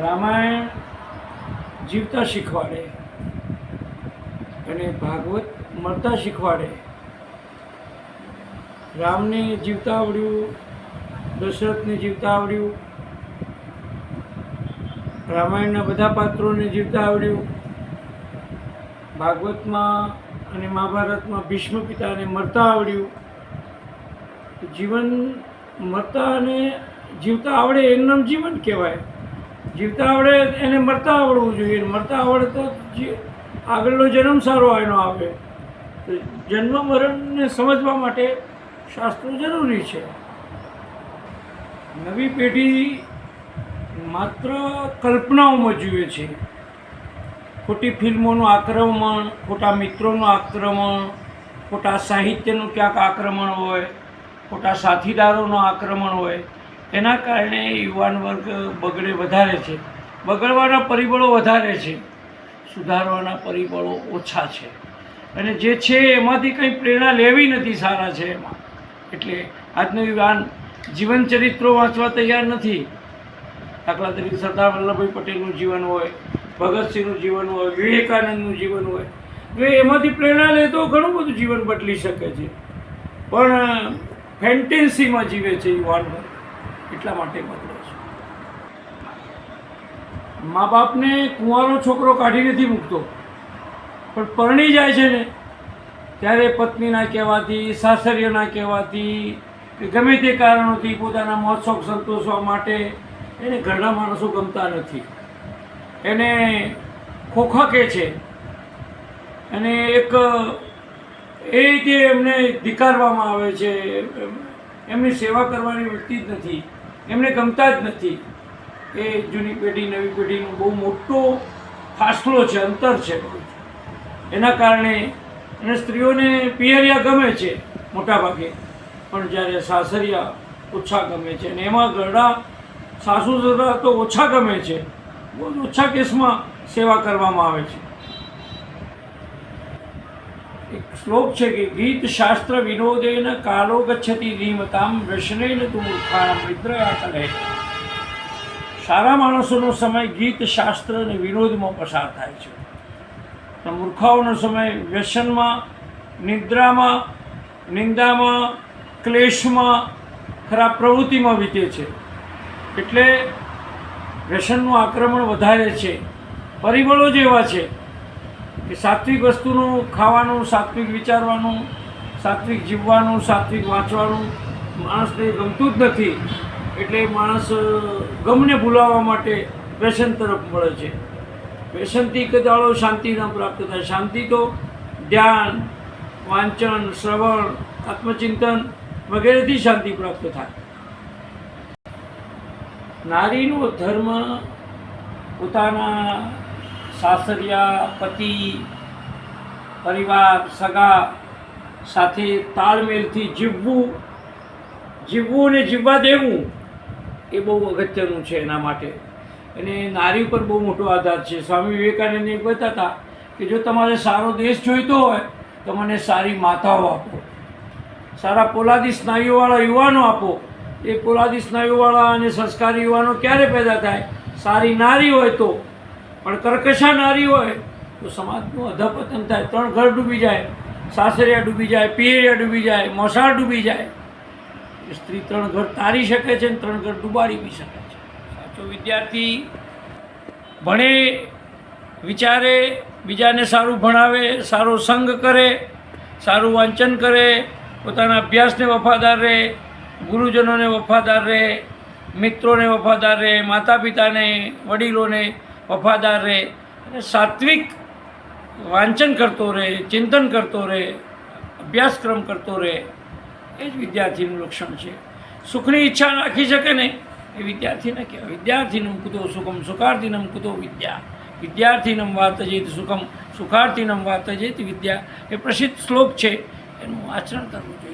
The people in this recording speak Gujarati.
રામાયણ જીવતા શીખવાડે અને ભાગવત મરતા શીખવાડે. રામને જીવતા આવડ્યું, દશરથને જીવતા આવડ્યું, રામાયણના બધા પાત્રોને જીવતા આવડ્યું. ભાગવતમાં અને મહાભારતમાં ભીષ્મ પિતાને મરતા આવડ્યું. જીવન મરતા અને જીવતા આવડે એનું નામ જીવન કહેવાય. જીવતા આવડે એને મરતા આવડવું જોઈએ. મરતા આવડે તો આગળનો જન્મ સારો એનો આવે. તો જન્મ મરણને સમજવા માટે શાસ્ત્રો જરૂરી છે. નવી પેઢી માત્ર કલ્પનાઓમાં જીવે છે. ખોટી ફિલ્મોનું આક્રમણ, ખોટા મિત્રોનું આક્રમણ, ખોટા સાહિત્યનું ક્યાંક આક્રમણ હોય, ખોટા સાથીદારોનું આક્રમણ હોય, એના કારણે યુવાન વર્ગ બગડે વધારે છે. બગડવાના પરિબળો વધારે છે, સુધારવાના પરિબળો ઓછા છે. અને જે છે એમાંથી કંઈ પ્રેરણા લેવી નથી સારા છે એમાં. એટલે આજનો યુવાન જીવન ચરિત્રો વાંચવા તૈયાર નથી. દાખલા તરીકે સરદાર વલ્લભભાઈ પટેલનું જીવન હોય, ભગતસિંહનું જીવન હોય, વિવેકાનંદનું જીવન હોય, જો એમાંથી પ્રેરણા લે તો ઘણું બધું જીવન બદલી શકે છે. પણ ફેન્ટેન્સીમાં જીવે છે યુવાન વર્ગ, એટલા માટે બદલે છે. મા બાપને કુંવારો છોકરો કાઢી નથી મૂકતો, પણ પરણી જાય છે ને ત્યારે પત્નીના કહેવાથી, સાસરીઓના કહેવાથી, ગમે તે કારણોથી પોતાના મોજ શોખ સંતોષવા માટે એને ઘરના માણસો ગમતા નથી. એને ખોખકે છે અને એક એ રીતે એમને ધિક્કારવામાં આવે છે. એમની સેવા કરવાની વૃત્તિ જ નથી, એમને ગમતા જ નથી. એ જૂની પેઢી નવી પેઢીનો બહુ મોટો ફાસલો છે, અંતર છે. એના કારણે અને સ્ત્રીઓને પિયરિયા ગમે છે મોટા ભાગે, પણ જ્યારે સાસરિયા ઓછા ગમે છે. અને એમાં ઘરડા સાસુ સસરા તો ઓછા ગમે છે. બહુ જ ઓછા કેસમાં સેવા કરવામાં આવે છે. એક શ્લોક છે કે ગીત શાસ્ત્ર વિનોદેન કાલો ગચ્છતિ ધીમતામ વ્યસનેન તુ મૂર્ખાણામ નિદ્રયા કલે. સારા માણસોનો સમય ગીત શાસ્ત્ર અને વિનોદમાં પસાર થાય છે. મૂર્ખાઓનો સમય વ્યસનમાં, નિદ્રામાં, નિંદામાં, ક્લેશમાં, ખરાબ પ્રવૃત્તિમાં વીતે છે. એટલે વ્યસનનું આક્રમણ વધારે છે. પરિબળો જ એવા છે કે સાત્વિક વસ્તુનું ખાવાનું, સાત્વિક વિચારવાનું, સાત્વિક જીવવાનું, સાત્વિક વાંચવાનું માણસને ગમતું જ નથી. એટલે માણસ ગમને ભૂલાવવા માટે વ્યસન તરફ મળે છે. વ્યસનથી કદાળો શાંતિ ન પ્રાપ્ત થાય. શાંતિ તો ધ્યાન, વાંચન, શ્રવણ, આત્મચિંતન વગેરેથી શાંતિ પ્રાપ્ત થાય. નારીનો ધર્મ પોતાના સાસરિયા, પતિ, પરિવાર, સગા સાથે તાલમેલથી જીવવું અને જીવવા દેવું એ બહુ અગત્યનું છે એના માટે. અને નારી ઉપર બહુ મોટો આધાર છે. સ્વામી વિવેકાનંદ એ કહેતા હતા કે જો તમારે સારો દેશ જોઈતો હોય તો મને સારી માતાઓ આપો, સારા પોલાદી સ્નાયુવાળા યુવાનો આપો. એ પોલાદી સ્નાયુવાળા અને સંસ્કારી યુવાનો ક્યારે પેદા થાય? સારી નારી હોય તો. પણ કર્કશા નારી હોય તો સમાજનું અધપતન થાય. 3 ઘર ડૂબી જાય, સાસરિયા ડૂબી જાય, પિયરિયા ડૂબી જાય, મોસાળ ડૂબી જાય. સ્ત્રી 3 ઘર તારી શકે છે અને 3 ઘર ડૂબાડી બી શકે છે. સાચો વિદ્યાર્થી ભણે, વિચારે, બીજાને સારું ભણાવે, સારો સંગ કરે, સારું વાંચન કરે, પોતાના અભ્યાસને વફાદાર રહે, ગુરુજનોને વફાદાર રહે, મિત્રોને વફાદાર રહે, માતા પિતાને, વડીલોને વફાદાર રહે અને સાત્વિક વાંચન કરતો રહે, ચિંતન કરતો રહે, અભ્યાસક્રમ કરતો રહે. એ જ વિદ્યાર્થીનું લક્ષણ છે. સુખની ઈચ્છા રાખી શકે ને એ વિદ્યાર્થીને કહેવાય. વિદ્યાર્થીનમ કુતો સુખમ સુખાર્થીનમ કુતો વિદ્યા, વિદ્યાર્થીનમ વાતજેત સુખમ સુખાર્થીનમ વાતજેત વિદ્યા. એ પ્રસિદ્ધ શ્લોક છે, એનું આચરણ કરવું જોઈએ.